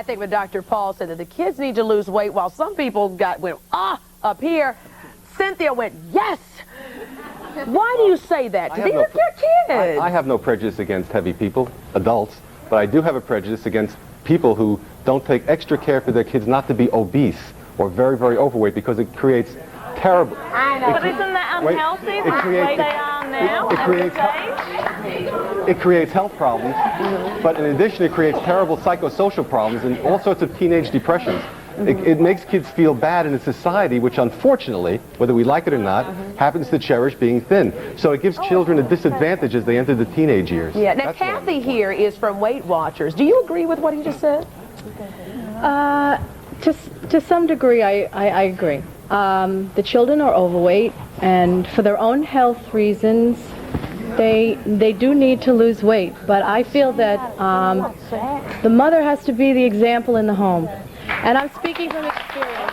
I think what Dr. Paul said, that the kids need to lose weight while some people went up here. Cynthia went, yes. Why do you say that? These are your kids. I have no prejudice against heavy people, adults, but I do have a prejudice against people who don't take extra care for their kids not to be obese or very, very overweight, because it creates terrible... I know. But isn't that unhealthy with the way they are now at this age? It creates health problems, but in addition it creates terrible psychosocial problems and all sorts of teenage depressions. It makes kids feel bad in a society which, unfortunately, whether we like it or not, happens to cherish being thin. So it gives children a disadvantage as they enter the teenage years. Yeah. Now, Kathy here is from Weight Watchers. Do you agree with what he just said? To some degree, I agree. The children are overweight, and for their own health reasons, they do need to lose weight. But I feel that the mother has to be the example in the home. And I'm speaking from experience.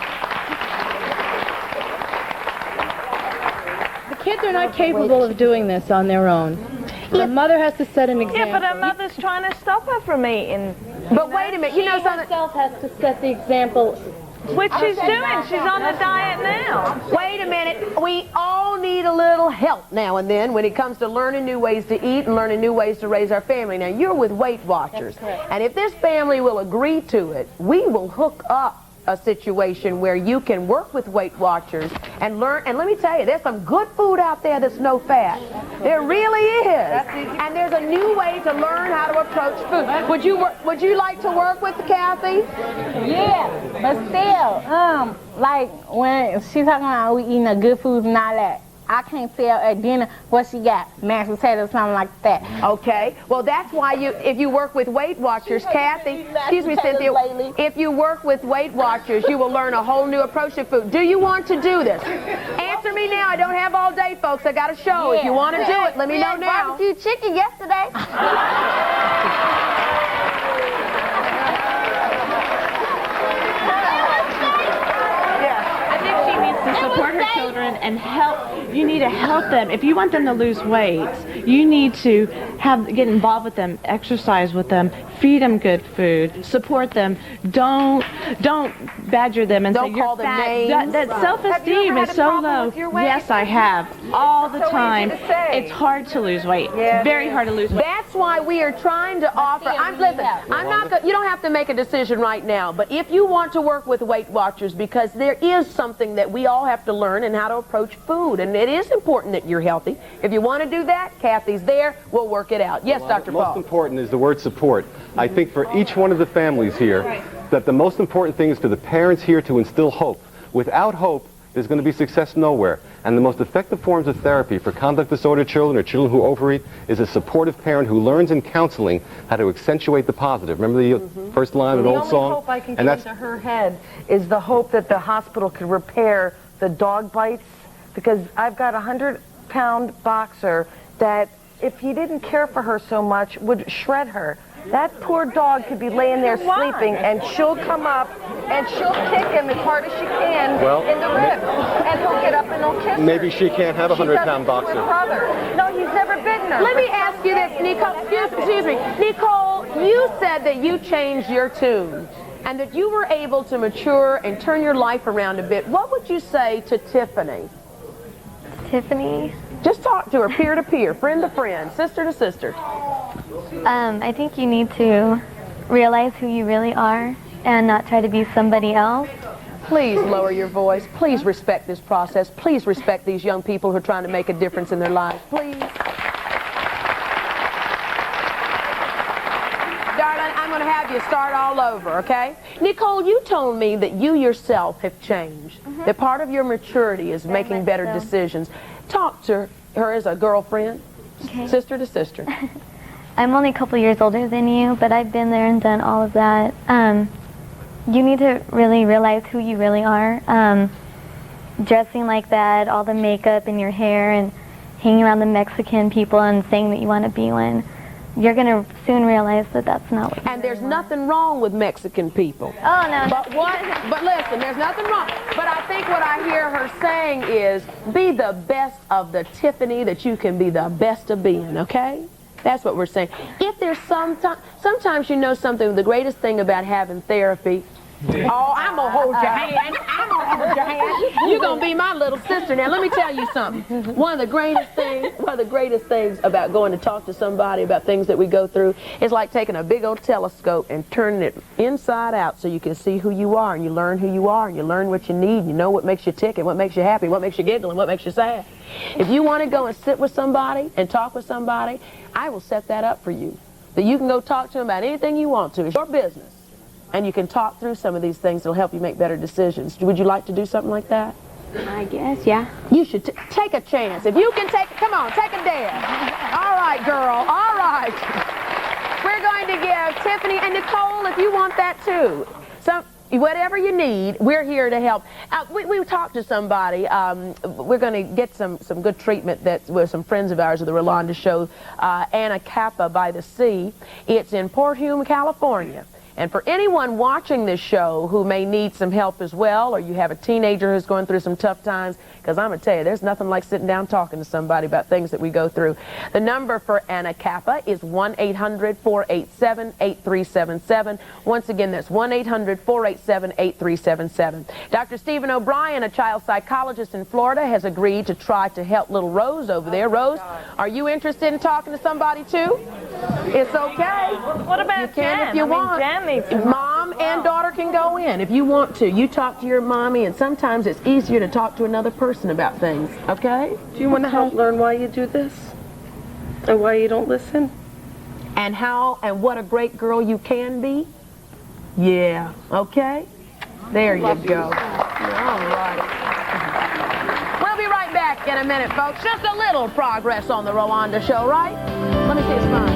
The kids are not capable of doing this on their own. The mother has to set an example. Yeah, but her mother's trying to stop her from eating. But wait a minute, you know something? She herself has to set the example. Which she's doing. She's on the diet now. Wait a minute. We all need a little help now and then when it comes to learning new ways to eat and learning new ways to raise our family. Now, you're with Weight Watchers. And if this family will agree to it, we will hook up a situation where you can work with Weight Watchers and learn. And let me tell you, there's some good food out there that's no fat. There really is. And there's a new way to learn how to approach food. Would you like to work with Kathy? Yeah, but still, like when she's talking about we eating a good food and all that, I can't tell at dinner what she got, mashed potatoes, something like that. Okay. Well, that's why if you work with Weight Watchers, Kathy, excuse me, Cynthia, if you work with Weight Watchers, you will learn a whole new approach to food. Do you want to do this? Answer me now. I don't have all day, folks. I got a show. Yeah. If you want to do it, let me know now. Barbecue chicken yesterday. Support her children and help. You need to help them. If you want them to lose weight, you need to get involved with them, exercise with them, feed them good food, support them. Don't badger them and don't say you're call fat. Them names. That self-esteem is so low. Yes, I have. All the time. It's hard to lose weight. Yeah. Very hard to lose weight. That's why we are trying to offer. You don't have to make a decision right now, but if you want to work with Weight Watchers, because there is something that we all have to learn and how to approach food, and it is important that you're healthy. If you want to do that, Kathy's there. We'll work it out. Yes, Dr. Paul. Most important is the word support. I think for each one of the families here, that the most important thing is for the parents here to instill hope. Without hope, there's going to be success nowhere. And the most effective forms of therapy for conduct disorder children or children who overeat is a supportive parent who learns in counseling how to accentuate the positive. Remember the first line of an old song? The only hope I can get into her head is the hope that the hospital could repair the dog bites, because I've got a 100-pound boxer that, if he didn't care for her so much, would shred her. That poor dog could be laying there sleeping, and she'll come up and she'll kick him as hard as she can in the ribs, and he'll get up and he'll kiss her. Maybe she can't have a 100-pound boxer. No, he's never bitten her. Let me ask you this, Nicole. Excuse me. Nicole, you said that you changed your tune and that you were able to mature and turn your life around a bit. What would you say to Tiffany? Tiffany? Just talk to her, peer to peer, friend to friend, sister to sister. I think you need to realize who you really are and not try to be somebody else. Please lower your voice. Please respect this process. Please respect these young people who are trying to make a difference in their lives. Please. Darling, I'm going to have you start all over, okay? Nicole, you told me that you yourself have changed, that part of your maturity is making better decisions. Talk to her as a girlfriend, sister to sister. I'm only a couple years older than you, but I've been there and done all of that. You need to really realize who you really are. Dressing like that, all the makeup in your hair, and hanging around the Mexican people and saying that you want to be one, you're going to soon realize that that's not what you And there's nothing wrong with Mexican people. Oh, no. But listen, there's nothing wrong. But I think what I hear her saying is, be the best of the Tiffany that you can be the best of being, okay? That's what we're saying. If there's sometimes you know something, the greatest thing about having therapy. Oh, I'm going to hold your hand. I'm going to hold your hand. You're going to be my little sister. Now, let me tell you something. One of the greatest things about going to talk to somebody about things that we go through is like taking a big old telescope and turning it inside out so you can see who you are, and you learn who you are, and you learn what you need, and you know what makes you tick and what makes you happy, what makes you giggle and what makes you sad. If you want to go and sit with somebody and talk with somebody, I will set that up for you. That you can go talk to them about anything you want to. It's your business. And you can talk through some of these things that will help you make better decisions. Would you like to do something like that? I guess, yeah. You should take a chance. If you can come on, take a dare. All right, girl, all right. We're going to give Tiffany and Nicole, if you want that too. Whatever you need, we're here to help. We talked to somebody. We're going to get some good treatment with some friends of ours at the Rolonda show, Anna Kappa by the Sea. It's in Port Hume, California. And for anyone watching this show who may need some help as well, or you have a teenager who's going through some tough times, because I'm going to tell you, there's nothing like sitting down talking to somebody about things that we go through. The number for Anna Kappa is 1-800-487-8377. Once again, that's 1-800-487-8377. Dr. Stephen O'Brien, a child psychologist in Florida, has agreed to try to help little Rose over there. Rose, are you interested in talking to somebody too? It's okay. What about you can Jen? if you want. Jen needs Mom and daughter can go in if you want to. You talk to your mommy, and sometimes it's easier to talk to another person about things, okay? Do you want to help learn why you do this? And why you don't listen? And what a great girl you can be? Yeah, okay? There you go. All right. We'll be right back in a minute, folks. Just a little progress on the Rolonda show, right? Let me see a smile.